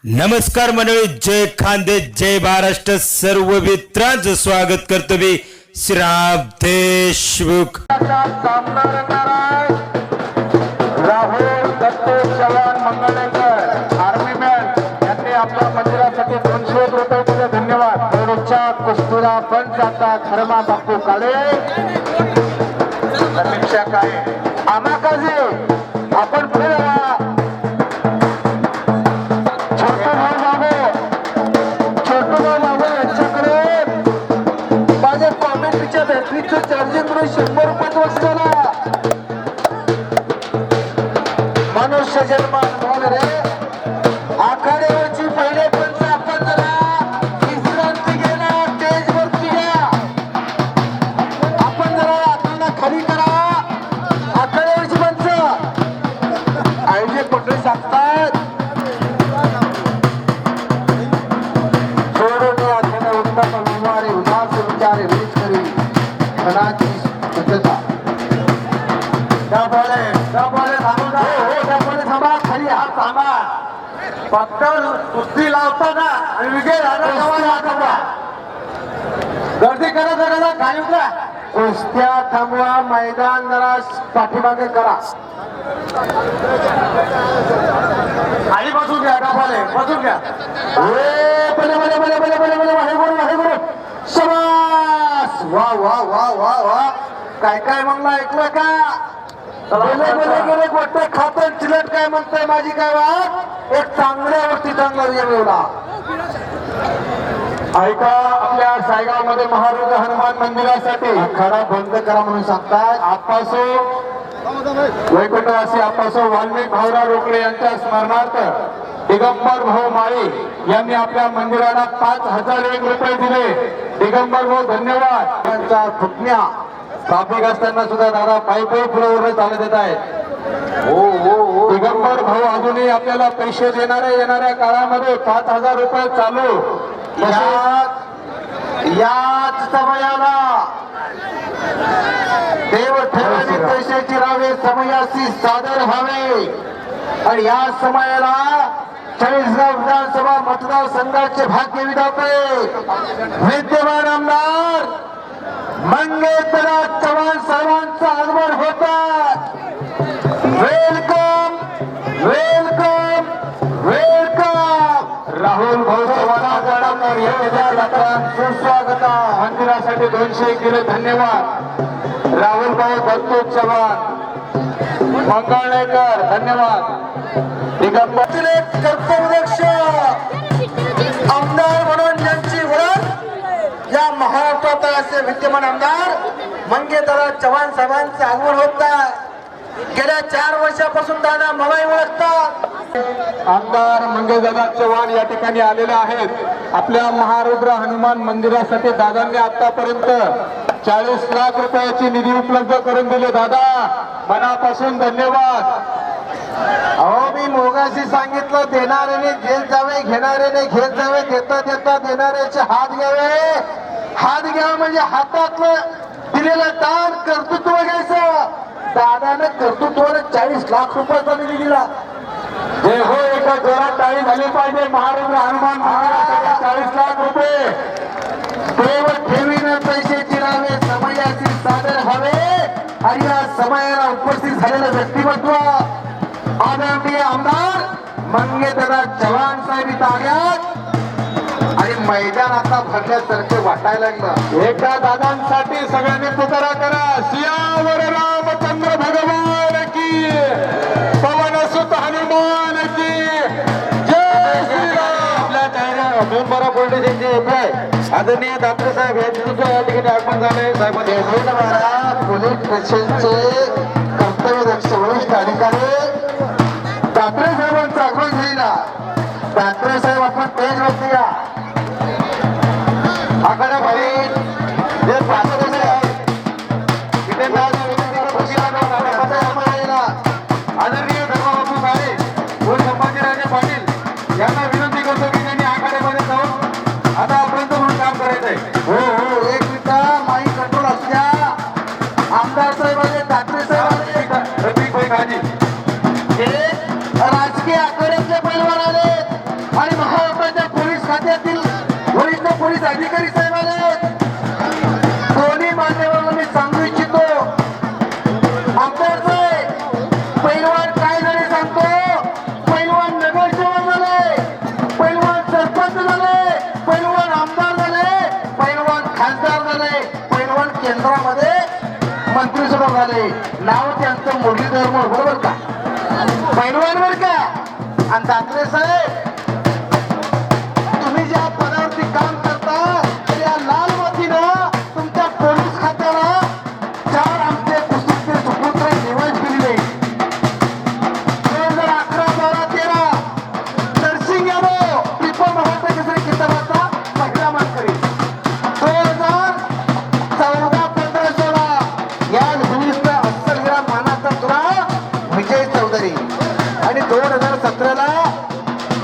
नमस्कार मंडळी, जय खानदेश, जय महाराष्ट्र. सर्व मित्रांचं स्वागत करतो मी श्रीराम देशमुख. राहुल दत्तू चव्हाण मंगळनेकर आर्मीमॅन यांनी आपल्या मंदिरासाठी 200 रुपये दिले. धन्यवाद. रोजच्या कुस्तीला पण जातात धर्मा बापू काळे. समीक्षा काय आमाकाजी आपण पुढे जावा. माझ्या कॉमेंटच्या बॅटरीचं चार्जिंग 100 रुपये वाचताना मनुष्य जन्मात बोल रे. आखाड्यावरची पहिले पंच आपण जरा विश्रांती घ्या. स्टेजवर घ्या. आपण जरा हातांना खाली करा. आखाड्यावरची पंच आयोजक मंडळी सांगतात विचारे रीच करी मनाची शुद्धता. थांबा. खाली हात थांबा. फक्त कुस्ती लावताना आणि विजय गर्दी करत करा. खाली उतरा. कुस्त्या थांबवा. मैदान जरा पाठीमागे करा. खाली बसून घ्या. डाबाले बसून घ्या. शबास. वा वा वा वा वा. काय काय म्हणलं ऐकलं का? गेले गोटे खातं चिलट काय म्हणताय माझी काय वाट. एक चांगल्यावरती चांगला विजय मिळवला. ऐका, आपल्या सायगाव मध्ये महारुद्र हनुमान मंदिरासाठी खडा बंद करा म्हणून सांगतात. आपासो वैकुंठवासी आपासो वाल्मिक भाऊराव रोकडे यांच्या स्मरणार्थ दिगंबर भाऊ माळी यांनी आपल्या मंदिराला 5,001 रुपये दिले. दिगंबर भाऊ धन्यवाद. त्यांचा पुतण्या ट्रॅफिक असताना सुद्धा दादा पायी पुढे चालत येत आहेत. हो. दिगंबर भाऊ अजूनही आपल्याला पैसे देणारे येणाऱ्या काळामध्ये 5,000 रुपये चालू. याच समयाला देव ठेवणे पैशाची रावे समयाशी सादर व्हावे. आणि या समयाला 40गाव विधानसभा मतदारसंघाचे भाग्य विधाते विद्यमान आमदार मंगेशराव चव्हाण साहेबांचं आगमन होतात. Welcome welcome welcome. राहुल भाऊ चव्हाण सुस्वागत. मंदिरासाठी 201 दिले. धन्यवाद. राहुल भाऊ दत्तू चव्हाण मंगळनेकर धन्यवाद. कर्तव्यदक्ष आमदार म्हणून ज्यांची ओळख या महाराष्ट्रात असे विद्यमान आमदार मंगेशराव चव्हाण साहेबांचे आगमन होत आहे. गेल्या 4 वर्षापासून दादा मलाही ओळखतात. आमदार मंगेशराव चव्हाण या ठिकाणी आलेले आहेत. आपल्या महारुद्र हनुमान मंदिरासाठी दादांनी आतापर्यंत 40 लाख रुपयाची निधी उपलब्ध करून दिले. दादा मनापासून धन्यवाद. अहो, मी मोगाशी सांगितलं देणाऱ्याने घेत जावे, घेणाऱ्याने घेत जावे. देता देता देणाऱ्याचे हात घ्यावे. हात घ्यावे म्हणजे हातातलं दिलेलं दान कर्तृत्व घ्यायचं. दादाने कर्तृत्वाने 40 लाख रुपयाचा निधी दिला. हे हो, एका जोरात टाळी झाली पाहिजे. महारुद्र हनुमान मंदिरासाठी 40 लाख रुपये. देव ठेवीनं पैसे चिरावे समयाशी सादर व्हावे. आणि या समयाला उपस्थित झालेलं व्यक्तिमत्व आदरणीय आमदार मंगेशराव चव्हाण साहेब इथं आल्यात आणि मैदान आता भरल्यासारखे वाटायला लागलं. एका दादांसाठी सगळ्यांनी पुकारा करा. सियावर रामचंद्र भगवान की, पवन सुत हनुमान की जय श्रीराम. आपल्या मेंबरा पोलिस आदरणीय दात्रे साहेब यांनी सुद्धा या ठिकाणी आगमन झाले. साहेब पोलीस स्टेशनचे कर्तव्यदक्ष वरिष्ठ अधिकारी दात्रे साहेबांचं आगमन झालेला. दात्रे साहेब आपण पेज वरती या. आकडा भाई जे पात्र इथे आदरणीय धर्मबाबू साहेब व संभाजीराजे पाटील यांना विनंती करतो की त्यांनी आखाड्यामध्ये जाऊन आता आतापर्यंत म्हणून काम करायचंय. हो, एक मिनिट माईक कंट्रोल असू द्या. आमदार साहेब आले, दात्रे साहेब आले, रफिक भाई गाजी हे राजकीय आखाड्यातले पैलवान आले आणि खात्यातील वरिष्ठ पोलीस अधिकारी साहेब आले. दोन्ही मान्यवरांना मी सांगू इच्छितो, आमदारचे पैलवान काय झाले सांगतो. पैलवान नगरसेवक झाले, पैलवान सरपंच झाले, पैलवान आमदार झाले, पैलवान खासदार झाले, पैलवान केंद्रामध्ये मंत्री सुद्धा झाले. नाव त्यांचं मुरलीधर मोहोळ, बरोबर का? पैलवान बर का? आणि दाखले साहेब, तुम्ही ज्या पदावरती काम करता त्या लाल मातीनं तुमच्या पोलीस खात्याला 4 आमचे कुस्तीचे सुपुत्र निवड केलेले. 2011, 12, 13 नरसिंग यादव टिपो महाराष्ट्र केसरी किताबाचा पहिला मानकरी. 2014, 15, 16 या भूमिस्थ अस्सलगिरा मानाचा तुरा विजय चौधरी. आणि 2017ला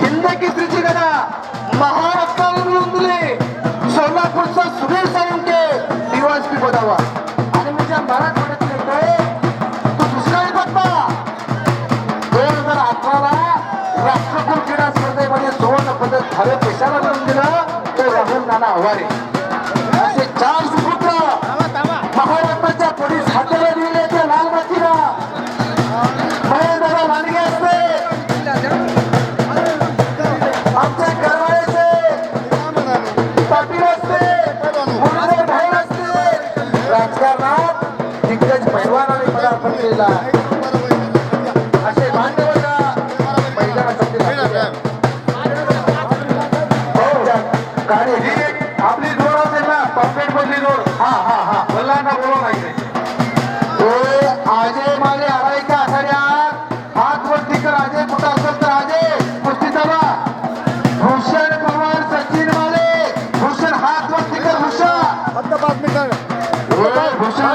हिंद केसरीची गदा महाराष्ट्राला मिळवून दिली सोलापूरचा सुधीर साळुंके डीवायएसपी पदावर. आणि मी ज्या मराठवाड्यात येतोय तो दुसराही बघता. 2018ला राष्ट्रकुल क्रीडा स्पर्धेमध्ये सुवर्ण पदक हवे पेशाला मिळवून दिलं तो राहुल नाना आवारे. असे 4 सुपुत्र महाराष्ट्राच्या पोलीस हाताला दिले त्या लाल मातीला. महेंद्र लांडगे असते, आमचे गरवाळेचे पाटील असते, मुरलीधर भाऊ असते. राजकारणात दिग्गज पैलवानाने पदार्पण केलेला आहे. असे मान्यवर मैदानासाठी गाडी ही आपली जोड असेल ना, परफेक्ट मधली जोड. हा वल्लांना बोलवा नाही. आजे माले आराय का आखाड्यात हात वरती कर. आजे कुठं असेल तर आजे कुस्ती चालवा. भूषण पवार, सचिन माले, भूषण हात वरती कर. भूषण भूषण